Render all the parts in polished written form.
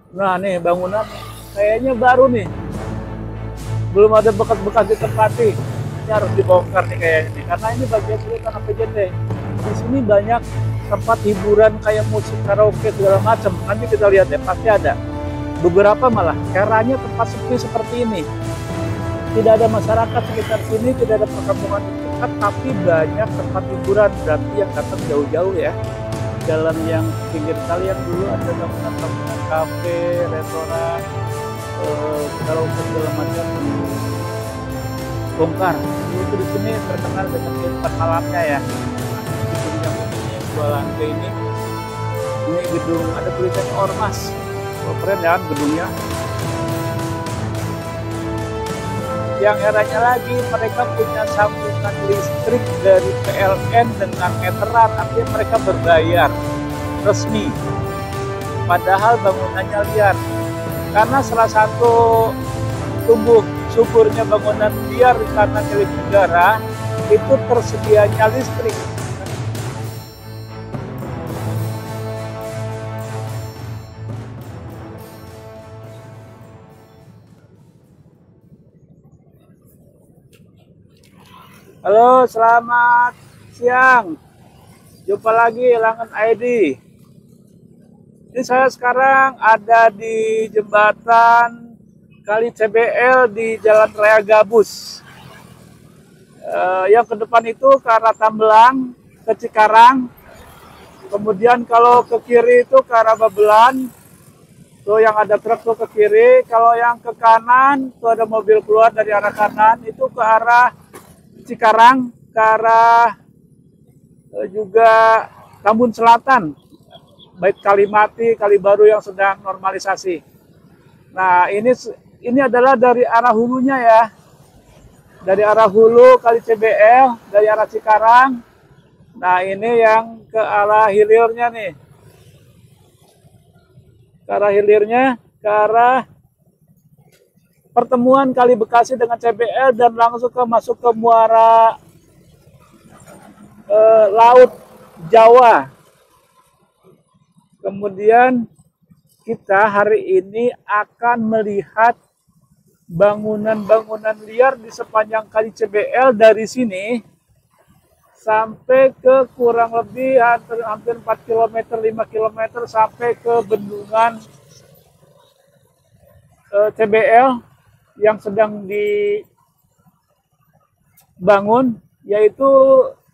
Nah nih bangunan kayaknya baru nih, belum ada bekas-bekas ditempati. Ini harus dibongkar nih kayaknya nih, karena ini bagian dari tanah PJT. Di sini banyak tempat hiburan kayak musik, karaoke segala macam. Nanti kita lihat ya, pasti ada. Beberapa malah caranya tempat sepi seperti ini. Tidak ada masyarakat sekitar sini, tidak ada perkampungan dekat, tapi banyak tempat hiburan. Berarti yang datang jauh-jauh ya. Jalan yang pinggir kali yang dulu ada bangunan-bangunan kafe, restoran, karaoke segala macam bongkar. Itu di sini terkenal dengan kehidupan malamnya ya. Di sini yang ini dua lantai ini gedung ada tulisan Ormas. Oh, keren ya gedungnya. Yang herannya lagi, mereka punya sambungan listrik dari PLN dengan meteran, artinya mereka berbayar resmi. Padahal bangunannya liar. Karena salah satu tumbuh suburnya bangunan liar karena milik negara, itu tersedianya listrik. Halo, selamat siang. Jumpa lagi Langan ID. Ini saya sekarang ada di jembatan Kali CBL di Jalan Raya Gabus. Yang ke depan itu ke arah Tambelang, ke Cikarang. Kemudian kalau ke kiri itu ke arah Babelan. Tuh yang ada truk tuh ke kiri. Kalau yang ke kanan, tuh ada mobil keluar dari arah kanan. Itu ke arah Cikarang, ke arah juga Tambun Selatan, baik Kalimati, Kalibaru yang sedang normalisasi. Nah ini adalah dari arah hulunya ya, dari arah hulu Kali CBL, dari arah Cikarang. Nah ini yang ke arah hilirnya nih, ke arah hilirnya, ke arah pertemuan Kali Bekasi dengan CBL dan langsung masuk ke muara Laut Jawa. Kemudian kita hari ini akan melihat bangunan-bangunan liar di sepanjang Kali CBL dari sini sampai ke kurang lebih hampir 4 km, 5 km sampai ke bendungan CBL yang sedang dibangun, yaitu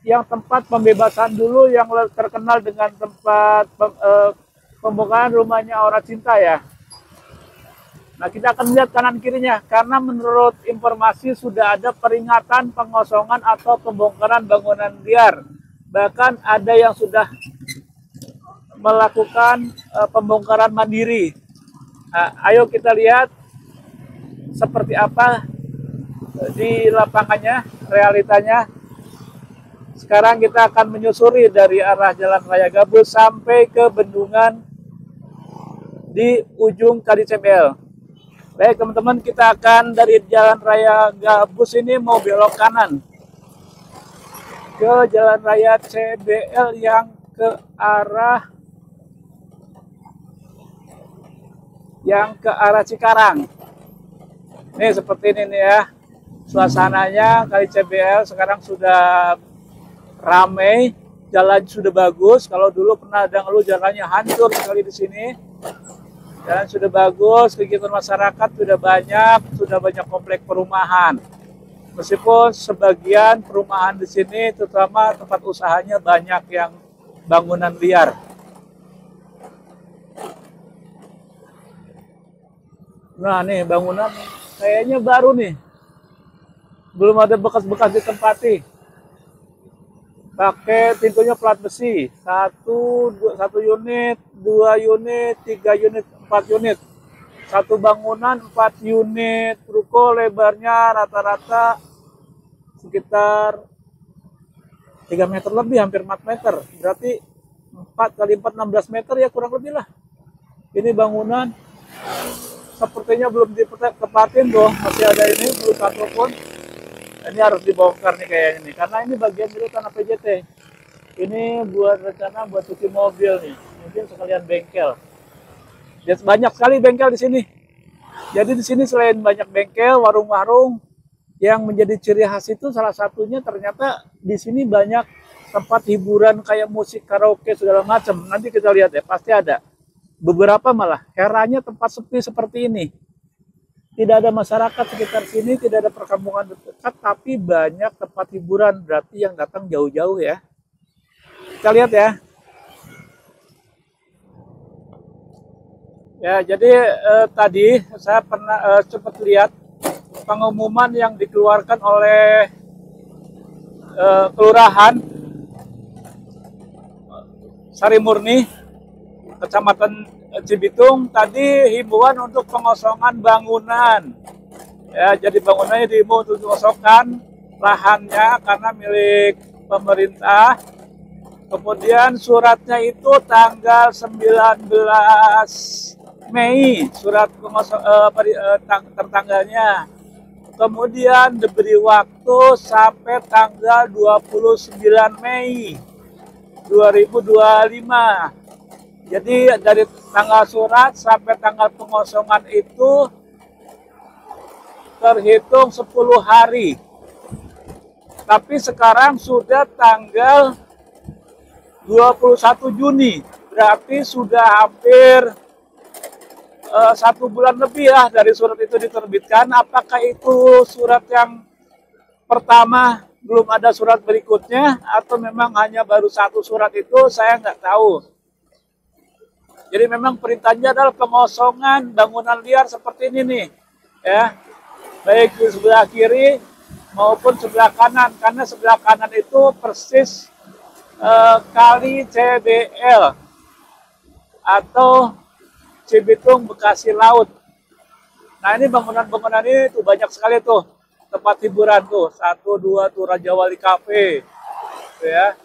yang tempat pembebasan dulu yang terkenal dengan tempat pembongkaran rumahnya Aura Cinta ya. Nah kita akan lihat kanan kirinya, karena menurut informasi sudah ada peringatan pengosongan atau pembongkaran bangunan liar. Bahkan ada yang sudah melakukan pembongkaran mandiri. Nah, ayo kita lihat seperti apa di lapangannya, realitanya. Sekarang kita akan menyusuri dari arah Jalan Raya Gabus sampai ke bendungan di ujung Kali CBL. Baik teman-teman, kita akan dari Jalan Raya Gabus ini mau belok kanan ke Jalan Raya CBL yang ke arah Cikarang. Nih seperti ini nih ya, suasananya Kali CBL sekarang sudah ramai, jalan sudah bagus. Kalau dulu pernah ada ngeluh jalannya hancur sekali di sini. Jalan sudah bagus, kegiatan masyarakat sudah banyak komplek perumahan. Meskipun sebagian perumahan di sini, terutama tempat usahanya banyak yang bangunan liar. Nah nih bangunan kayaknya baru nih, belum ada bekas-bekas ditempati. Pakai pintunya plat besi, satu unit, 2 unit, 3 unit, 4 unit. Satu bangunan 4 unit, ruko lebarnya rata-rata sekitar 3 meter lebih, hampir 4 meter. Berarti 4 kali 4, 16 meter ya kurang lebih lah. Ini bangunan sepertinya belum ditempatin loh, masih ada ini, belum satu pun. Ini harus dibongkar nih kayaknya nih, karena ini bagian dari tanah PJT. Ini buat rencana buat cuci mobil nih, mungkin sekalian bengkel. Ya, banyak sekali bengkel di sini. Jadi di sini selain banyak bengkel, warung-warung, yang menjadi ciri khas itu salah satunya ternyata di sini banyak tempat hiburan kayak musik, karaoke, segala macam. Nanti kita lihat ya, pasti ada. Beberapa malah, herannya tempat sepi seperti ini. Tidak ada masyarakat sekitar sini, tidak ada perkampungan dekat, tapi banyak tempat hiburan. Berarti yang datang jauh-jauh ya. Kita lihat ya. Ya, jadi tadi saya pernah sempat lihat pengumuman yang dikeluarkan oleh Kelurahan Sari Murni, Kecamatan Cibitung, tadi himbauan untuk pengosongan bangunan. Ya, jadi bangunannya dihimbau untuk dikosongkan lahannya karena milik pemerintah. Kemudian suratnya itu tanggal 19 Mei, surat tertanggalnya. Kemudian diberi waktu sampai tanggal 29 Mei 2025. Jadi dari tanggal surat sampai tanggal pengosongan itu terhitung 10 hari. Tapi sekarang sudah tanggal 21 Juni, berarti sudah hampir 1 bulan lebih ya dari surat itu diterbitkan. Apakah itu surat yang pertama, belum ada surat berikutnya, atau memang hanya baru 1 surat itu, saya nggak tahu. Jadi memang perintahnya adalah pengosongan bangunan liar seperti ini nih, ya, baik di sebelah kiri maupun sebelah kanan, karena sebelah kanan itu persis Kali CBL atau Cibitung Bekasi Laut. Nah ini bangunan-bangunan ini tuh banyak sekali tuh tempat hiburan tuh, 1, 2 tuh Raja Wali Cafe, tuh ya.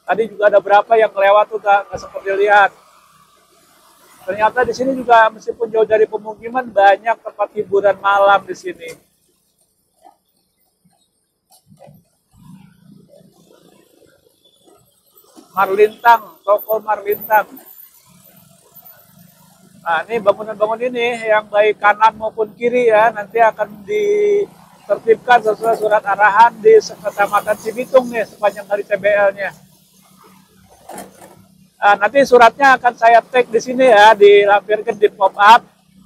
Tadi juga ada berapa yang lewat tuh nggak sempat dilihat. Ternyata di sini juga meskipun jauh dari pemukiman banyak tempat hiburan malam di sini. Marlintang, toko Marlintang. Nah, ini bangunan-bangunan ini yang baik kanan maupun kiri ya, nanti akan ditertibkan sesuai surat arahan di Kecamatan Cibitung nih, sepanjang dari CBL-nya. Nah, nanti suratnya akan saya tag di sini ya, dilampirkan di pop-up.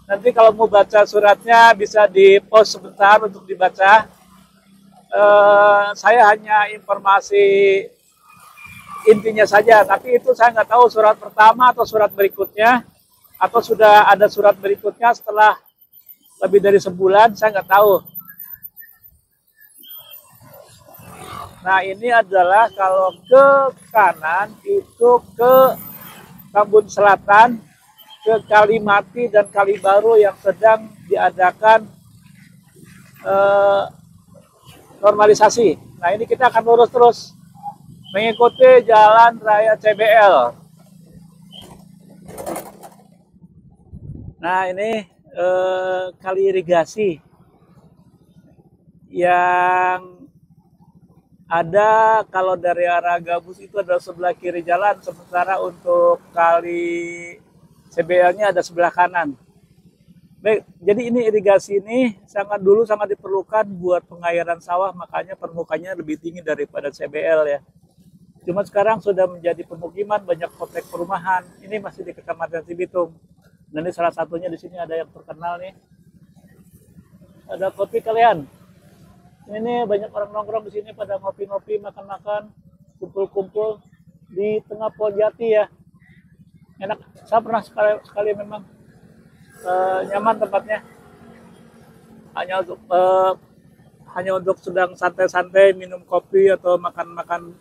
Nanti kalau mau baca suratnya bisa di-post sebentar untuk dibaca. Saya hanya informasi intinya saja, tapi itu saya nggak tahu surat pertama atau surat berikutnya, atau sudah ada surat berikutnya setelah lebih dari sebulan, saya nggak tahu. Nah ini adalah kalau ke kanan itu ke Tambun Selatan, ke Kalimati dan Kalibaru yang sedang diadakan normalisasi. Nah ini kita akan lurus terus mengikuti jalan raya CBL. Nah ini kali irigasi yang ada kalau dari arah Gabus itu ada sebelah kiri jalan, sementara untuk kali CBL-nya ada sebelah kanan. Baik, jadi ini irigasi ini dulu sangat diperlukan buat pengairan sawah, makanya permukaannya lebih tinggi daripada CBL ya. Cuma sekarang sudah menjadi pemukiman, banyak komplek perumahan. Ini masih di Kecamatan Cibitung. Dan ini salah satunya di sini ada yang terkenal nih. Ada kopi kalian. Ini banyak orang nongkrong di sini pada ngopi-ngopi, makan-makan, kumpul-kumpul di tengah Poljati ya. Enak. Saya pernah sekali memang nyaman tempatnya. Hanya untuk sedang santai-santai minum kopi atau makan-makan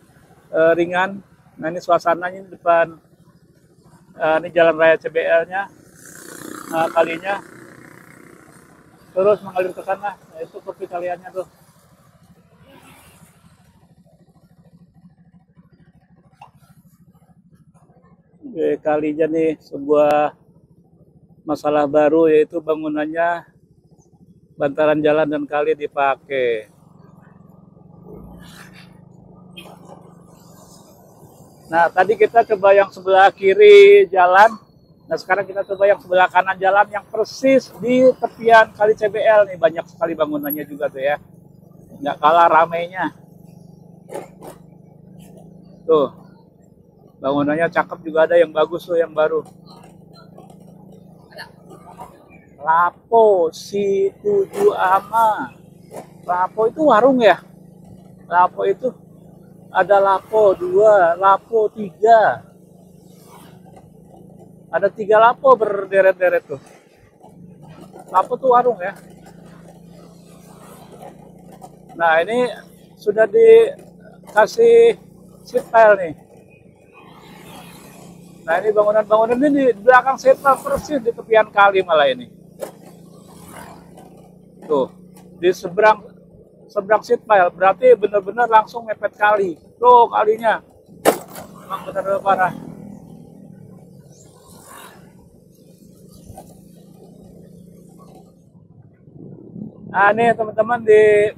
ringan. Nah ini suasananya di depan ini jalan raya CBL-nya kalinya terus mengalir ke sana. Nah, itu kopi kaliannya tuh. Oke, kalinya nih sebuah masalah baru, yaitu bangunannya bantaran jalan dan kali dipakai. Nah, tadi kita coba yang sebelah kiri jalan. Nah sekarang kita coba yang sebelah kanan jalan yang persis di tepian kali CBL nih, banyak sekali bangunannya juga tuh ya, nggak kalah ramainya. Tuh bangunannya cakep juga, ada yang bagus tuh yang baru. Lapo si 7 ama. Lapo itu warung ya? Lapo itu ada Lapo 2, Lapo 3. Ada 3 Lapo berderet-deret tuh. Lapo tuh warung ya. Nah ini sudah dikasih seat tile nih. Nah ini bangunan-bangunan ini di belakang seat tile persis di tepian kali malah ini. Tuh di seberang seat tile, berarti benar-benar langsung mepet kali. Tuh kalinya memang benar-benar parah. Nah ini teman-teman di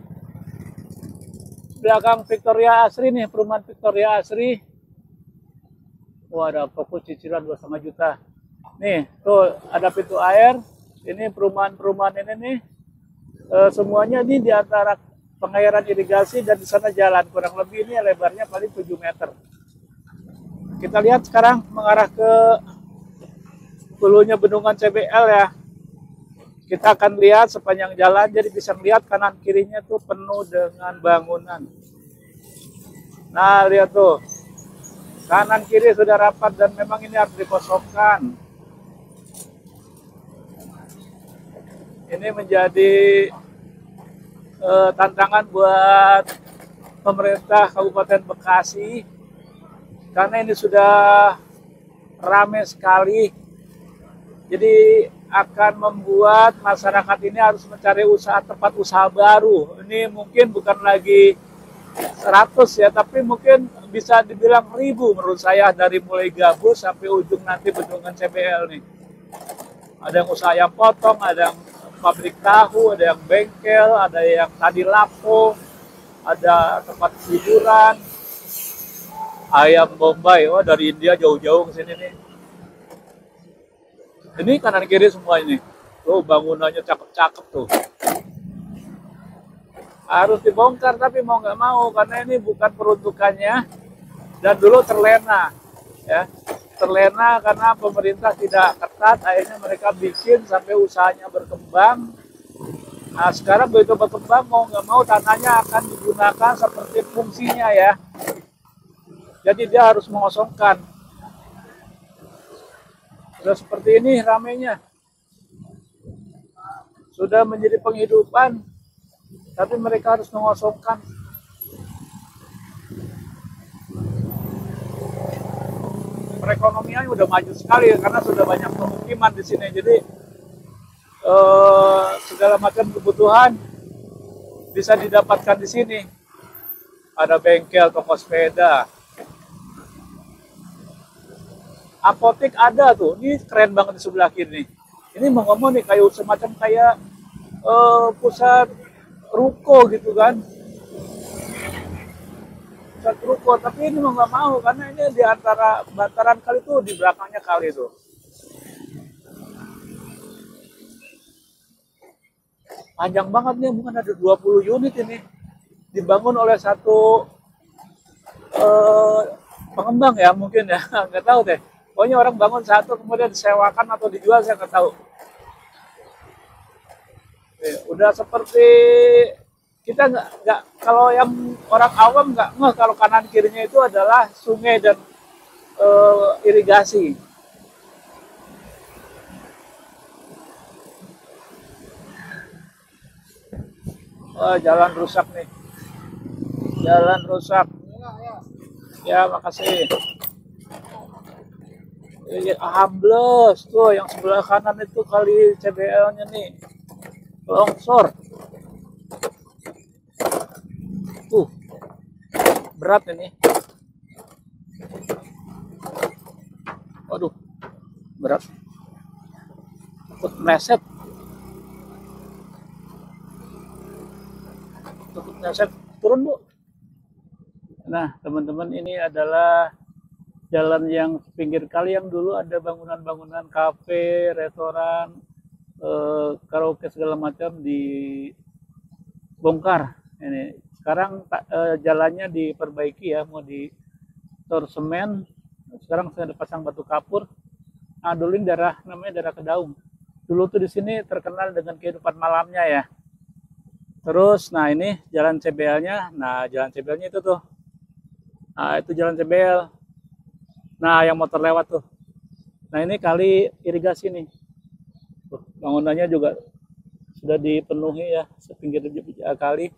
belakang Victoria Asri nih, perumahan Victoria Asri. Wah ada toko cicilan 2,5 juta. Nih tuh ada pintu air. Ini perumahan-perumahan ini nih. Semuanya ini di antara pengairan irigasi dan di sana jalan. Kurang lebih ini lebarnya paling 7 meter. Kita lihat sekarang mengarah ke hulunya bendungan CBL ya. Kita akan lihat sepanjang jalan, jadi bisa lihat kanan kirinya tuh penuh dengan bangunan. Nah lihat tuh, kanan kiri sudah rapat dan memang ini harus dikosongkan. Ini menjadi tantangan buat pemerintah Kabupaten Bekasi, karena ini sudah ramai sekali. Jadi akan membuat masyarakat ini harus mencari tempat usaha baru. Ini mungkin bukan lagi 100 ya, tapi mungkin bisa dibilang 1000 menurut saya, dari mulai gabus sampai ujung nanti bendungan CBL nih. Ada yang usaha ayam potong, ada yang pabrik tahu, ada yang bengkel, ada yang tadi lapo, ada tempat hiburan, ayam Bombay. Oh dari India jauh-jauh ke sini nih. Ini kanan kiri semua ini. Tuh bangunannya cakep-cakep tuh. Harus dibongkar tapi mau nggak mau karena ini bukan peruntukannya. Dan dulu terlena, ya terlena karena pemerintah tidak ketat. Akhirnya mereka bikin sampai usahanya berkembang. Nah sekarang begitu berkembang mau nggak mau tanahnya akan digunakan seperti fungsinya ya. Jadi dia harus mengosongkan. Sudah seperti ini ramainya. Sudah menjadi penghidupan, tapi mereka harus mengosongkan. Perekonomian udah maju sekali karena sudah banyak pemukiman di sini. Jadi segala macam kebutuhan bisa didapatkan di sini. Ada bengkel, toko sepeda, apotek ada tuh. Ini keren banget di sebelah kiri. Ini mau ngomong nih kayak semacam kayak pusat ruko gitu kan. Pusat ruko, tapi ini mau nggak mau karena ini di antara bantaran kali tuh, di belakangnya kali tuh. Panjang banget nih, mungkin ada 20 unit ini. Dibangun oleh satu pengembang ya mungkin ya, nggak tahu deh. Pokoknya orang bangun satu kemudian disewakan atau dijual, saya nggak tahu. Udah seperti kita nggak kalau yang orang awam nggak ngeh kalau kanan kirinya itu adalah sungai dan irigasi. Oh, jalan rusak nih. Jalan rusak. Ya makasih. Ambles tuh yang sebelah kanan itu kali CBL-nya nih longsor. Berat ini. Waduh, berat. Takut meleset. Takut meleset. Turun, Bu. Nah, teman-teman, ini adalah jalan yang pinggir kali yang dulu ada bangunan-bangunan kafe, restoran, karaoke segala macam dibongkar. Ini sekarang jalannya diperbaiki ya, mau ditor semen. Sekarang saya pasang batu kapur. Nah, dulu ini namanya daerah Kedaung. Dulu tuh di sini terkenal dengan kehidupan malamnya ya. Terus, nah ini jalan CBL-nya. Nah, jalan CBL-nya itu tuh. Nah, itu jalan CBL. Nah, yang motor lewat tuh. Nah, ini kali irigasi nih. Tuh, bangunannya juga sudah dipenuhi ya, sepinggir kali.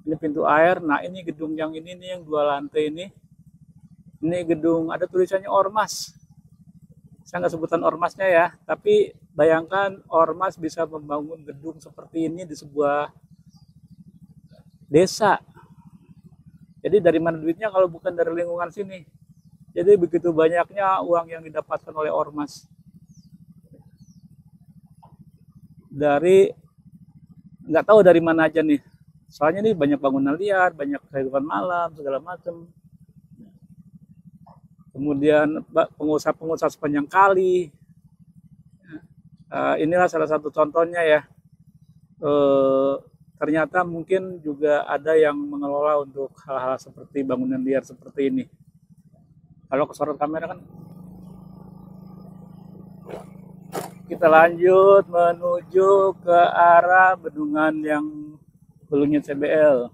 Ini pintu air. Nah, ini gedung yang ini nih, yang 2 lantai ini. Ini gedung, ada tulisannya Ormas. Saya nggak sebutan ormasnya ya, tapi bayangkan ormas bisa membangun gedung seperti ini di sebuah desa. Jadi dari mana duitnya kalau bukan dari lingkungan sini? Jadi begitu banyaknya uang yang didapatkan oleh ormas. Dari, nggak tahu dari mana aja nih. Soalnya nih banyak bangunan liar, banyak kehidupan malam, segala macam. Kemudian pengusaha-pengusaha sepanjang kali. Inilah salah satu contohnya ya. Ternyata mungkin juga ada yang mengelola untuk hal-hal seperti bangunan liar seperti ini. Kalau kesorot kamera kan. Kita lanjut menuju ke arah bendungan yang belungnya CBL.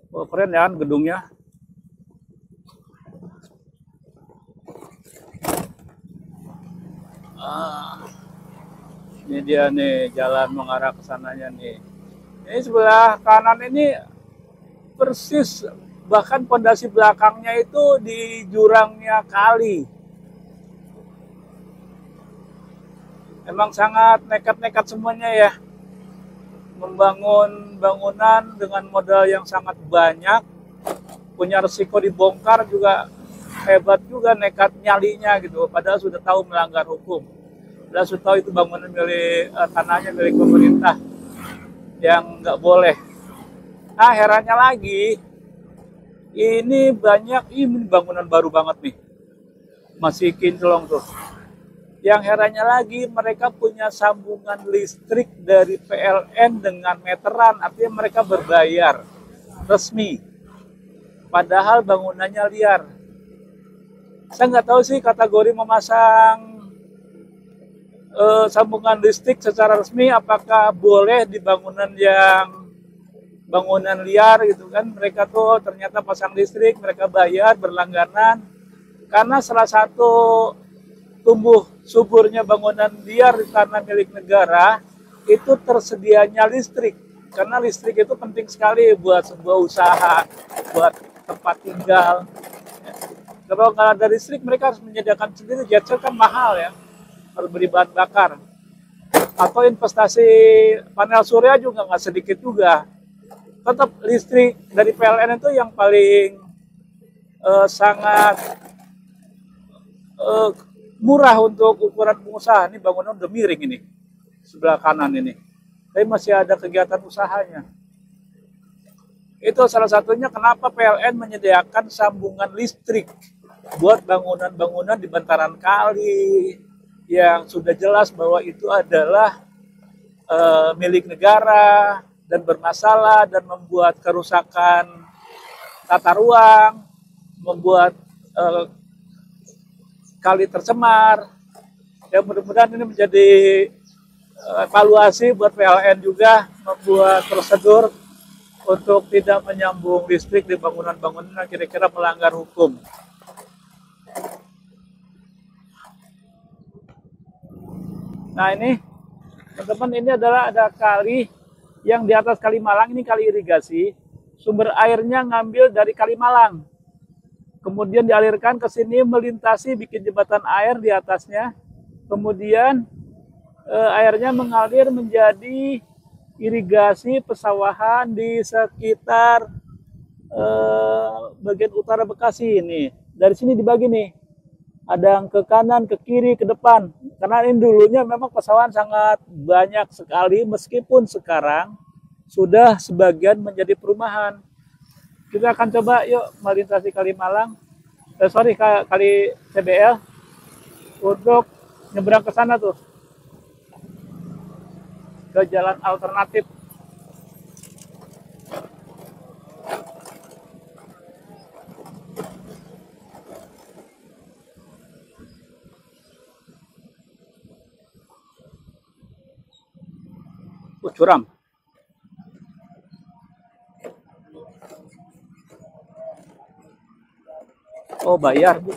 Oh, keren ya gedungnya. Ini dia nih jalan mengarah ke sananya nih. Ini sebelah kanan ini persis, bahkan pondasi belakangnya itu di jurangnya kali. Emang sangat nekat-nekat semuanya ya. Membangun bangunan dengan modal yang sangat banyak, punya resiko dibongkar juga hebat juga, nekat nyalinya gitu. Padahal sudah tahu melanggar hukum. Padahal sudah tahu itu bangunan milik tanahnya milik pemerintah yang nggak boleh. Nah, herannya lagi, ini banyak ini bangunan baru banget nih, masih kinclong tuh. Yang herannya lagi, mereka punya sambungan listrik dari PLN dengan meteran, artinya mereka berbayar resmi. Padahal bangunannya liar. Saya nggak tahu sih kategori memasang sambungan listrik secara resmi apakah boleh di bangunan liar gitu kan. Mereka tuh ternyata pasang listrik, mereka bayar berlangganan. Karena salah satu tumbuh suburnya bangunan liar di tanah milik negara itu tersedianya listrik. Karena listrik itu penting sekali buat sebuah usaha, buat tempat tinggal. Kalau nggak ada listrik, mereka harus menyediakan sendiri. Genset kan mahal ya, harus beli bahan bakar. Atau investasi panel surya juga nggak sedikit juga. Tetap listrik dari PLN itu yang paling sangat murah untuk ukuran pengusaha. Ini bangunan udah miring ini, sebelah kanan ini. Tapi masih ada kegiatan usahanya. Itu salah satunya kenapa PLN menyediakan sambungan listrik buat bangunan-bangunan di bantaran kali yang sudah jelas bahwa itu adalah milik negara dan bermasalah dan membuat kerusakan tata ruang, membuat kali tercemar. Ya, mudah-mudahan ini menjadi evaluasi buat PLN juga, membuat prosedur untuk tidak menyambung listrik di bangunan-bangunan yang kira-kira melanggar hukum. Nah ini, teman-teman, ini adalah ada kali yang di atas Kalimalang, ini kali irigasi. Sumber airnya ngambil dari Kalimalang. Kemudian dialirkan ke sini, melintasi, bikin jembatan air di atasnya. Kemudian airnya mengalir menjadi irigasi pesawahan di sekitar bagian utara Bekasi ini. Dari sini dibagi nih, ada yang ke kanan, ke kiri, ke depan. Karena ini dulunya memang pesawahan sangat banyak sekali, meskipun sekarang sudah sebagian menjadi perumahan. Kita akan coba yuk melintasi Kalimalang. sorry, kali CBL untuk nyebrang ke sana tuh, ke jalan alternatif. Curam. Oh, bayar, Bu.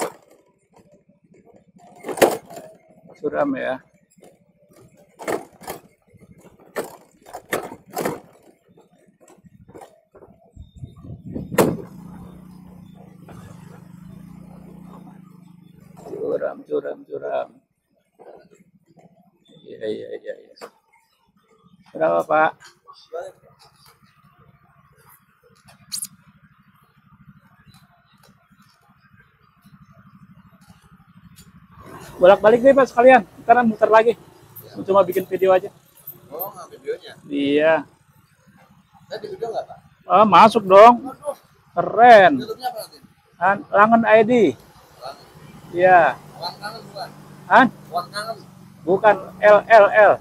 Curam ya. Curam. Iya. Berapa, Pak? Bolak-balik deh, Pak, sekalian. Ntar muter lagi. Cuma bikin video aja. Oh, nggak videonya? Iya. Saya di video nggak, Pak? Oh, masuk dong. Keren. YouTube-nya apa nanti? Langen ID. Iya. Wang kangen bukan? Han? Wang kangen. Bukan, L.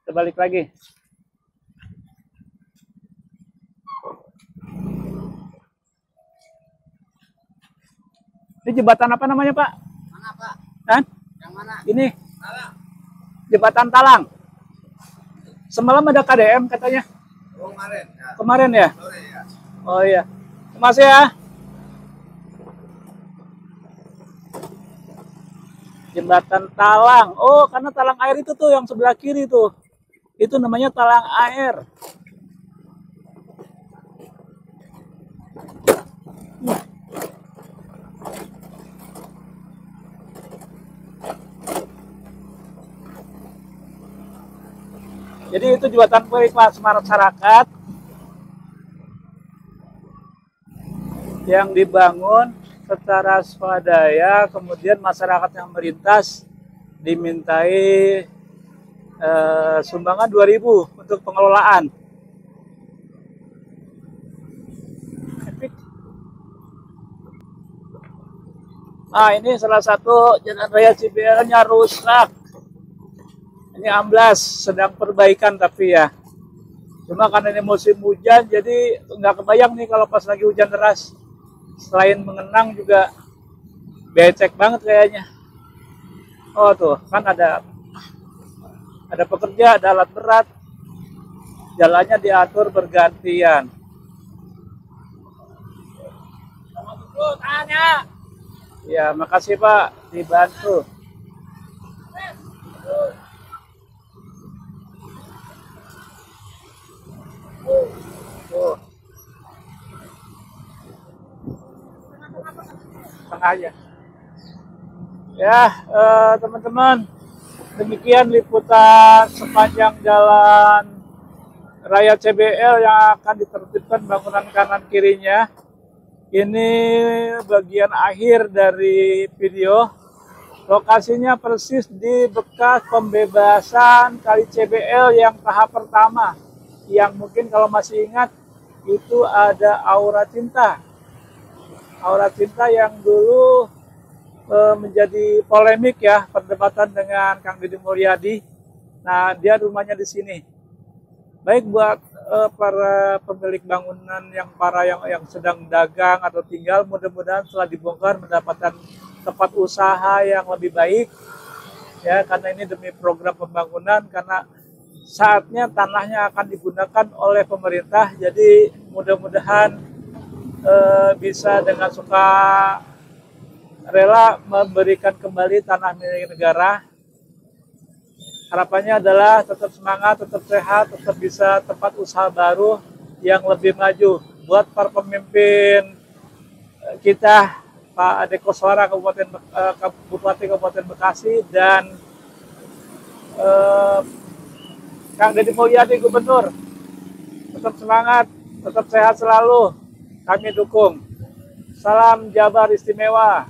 Kita balik lagi. Ini jembatan apa namanya, Pak? Mana, Pak? Han? Yang mana? Ini. Talang. Jembatan Talang. Semalam ada KDM katanya. Oh, kemarin. Ya. Kemarin ya? Sore ya. Oh iya. Terima kasih ya. Jembatan Talang. Oh, karena talang air itu tuh yang sebelah kiri tuh. Itu namanya talang air. Jadi itu jembatan kelas masyarakat yang dibangun secara swadaya, kemudian masyarakat yang melintas dimintai sumbangan 2.000 untuk pengelolaan. Nah, ini salah satu jalan raya CBL-nya rusak. Ini amblas, sedang perbaikan tapi ya. Cuma karena ini musim hujan, jadi nggak kebayang nih kalau pas lagi hujan deras. Selain mengenang juga becek banget kayaknya. Oh tuh, kan ada pekerja, ada alat berat. Jalannya diatur bergantian. Tanya. Ya, makasih Pak, dibantu. Tengah aja. Ya, teman-teman, demikian liputan sepanjang jalan Raya CBL yang akan ditertibkan bangunan kanan kirinya. Ini bagian akhir dari video. Lokasinya persis di bekas pembebasan Kali CBL yang tahap pertama. Yang mungkin kalau masih ingat, itu ada Aura Cinta. Aura Cinta yang dulu menjadi polemik ya, perdebatan dengan Kang Deddy Mulyadi. Nah, dia rumahnya di sini. Baik buat para pemilik bangunan yang sedang dagang atau tinggal, mudah-mudahan setelah dibongkar mendapatkan tempat usaha yang lebih baik ya, karena ini demi program pembangunan, karena saatnya tanahnya akan digunakan oleh pemerintah. Jadi mudah-mudahan bisa dengan suka rela memberikan kembali tanah milik negara. Harapannya adalah tetap semangat, tetap sehat, tetap bisa tempat usaha baru yang lebih maju. Buat para pemimpin kita, Pak Ade Koswara Bupati Kabupaten Bekasi dan Kang Deddy Mulyadi Gubernur, tetap semangat, tetap sehat selalu. Kami dukung. Salam Jabar Istimewa.